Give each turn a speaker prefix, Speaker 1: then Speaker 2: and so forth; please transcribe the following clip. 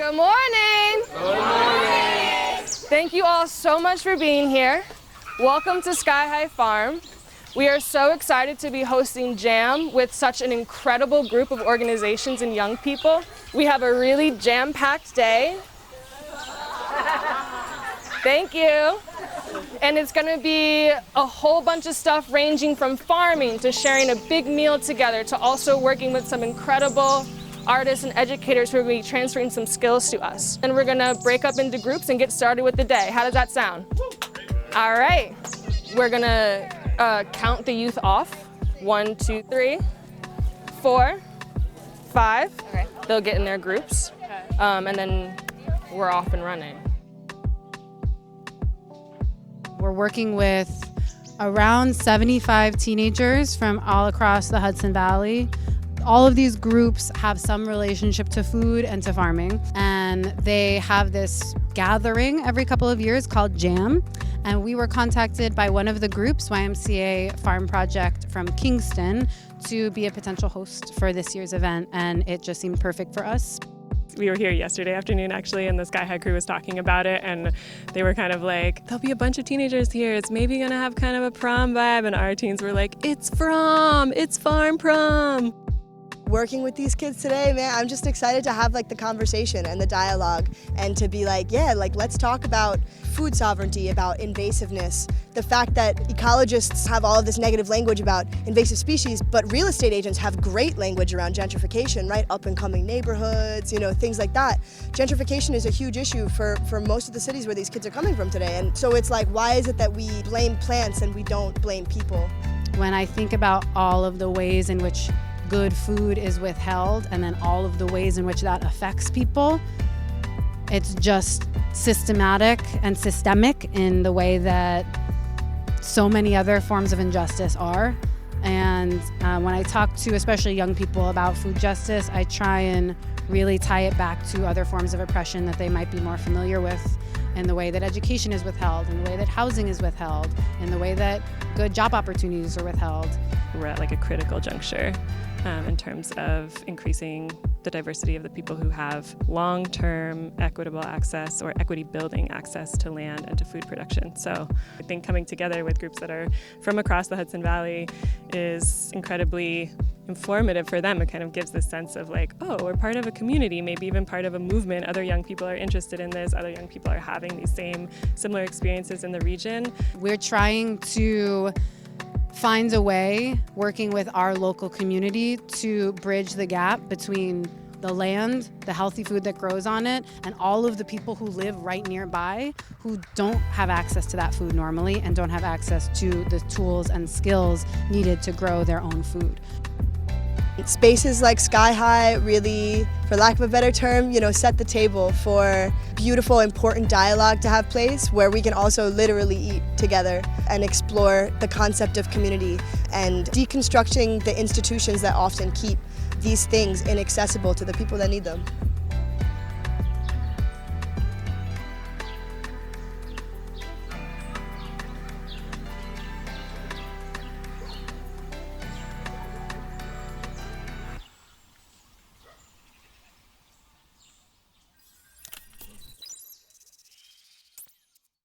Speaker 1: Good morning. Good morning. Thank you all so much for being here. Welcome to Sky High Farm. We are so excited to be hosting Jam with such an incredible group of organizations and young people. We have a really jam-packed day. Thank you. And it's going to be a whole bunch of stuff ranging from farming to sharing a big meal together to also working with some incredible artists and educators who are going to be transferring some skills to us. And we're going to break up into groups and get started with the day. How does that sound? All right. We're going to count the youth off. 1, 2, 3, 4, 5. Okay. They'll get in their groups. And then we're off and running.
Speaker 2: We're working with around 75 teenagers from all across the Hudson Valley. All of these groups have some relationship to food and to farming, and they have this gathering every couple of years called Jam. And we were contacted by one of the groups, YMCA Farm Project from Kingston, to be a potential host for this year's event, and it just seemed perfect for us.
Speaker 3: We were here yesterday afternoon actually, and the Sky High crew was talking about it, and they were kind of like, there'll be a bunch of teenagers here, it's maybe gonna have kind of a prom vibe, and our teens were like, it's farm prom.
Speaker 4: Working with these kids today, man, I'm just excited to have like the conversation and the dialogue and to be like, yeah, like let's talk about food sovereignty, about invasiveness, the fact that ecologists have all of this negative language about invasive species, but real estate agents have great language around gentrification, right? Up and coming neighborhoods, things like that. Gentrification is a huge issue for most of the cities where these kids are coming from today. And so it's like, why is it that we blame plants and we don't blame people?
Speaker 2: When I think about all of the ways in which good food is withheld and then all of the ways in which that affects people, it's just systematic and systemic in the way that so many other forms of injustice are. And when I talk to especially young people about food justice, I try and really tie it back to other forms of oppression that they might be more familiar with, in the way that education is withheld, in the way that housing is withheld, in the way that good job opportunities are withheld.
Speaker 3: We're at like a critical juncture in terms of increasing the diversity of the people who have long-term equitable access or equity-building access to land and to food production. So I think coming together with groups that are from across the Hudson Valley is incredibly informative for them. It kind of gives this sense of like, oh, we're part of a community, maybe even part of a movement. Other young people are interested in this. Other young people are having these similar experiences in the region.
Speaker 2: We're trying to find a way, working with our local community, to bridge the gap between the land, the healthy food that grows on it, and all of the people who live right nearby who don't have access to that food normally and don't have access to the tools and skills needed to grow their own food.
Speaker 4: Spaces like Sky High really, for lack of a better term, set the table for beautiful, important dialogue to have place where we can also literally eat together and explore the concept of community and deconstructing the institutions that often keep these things inaccessible to the people that need them.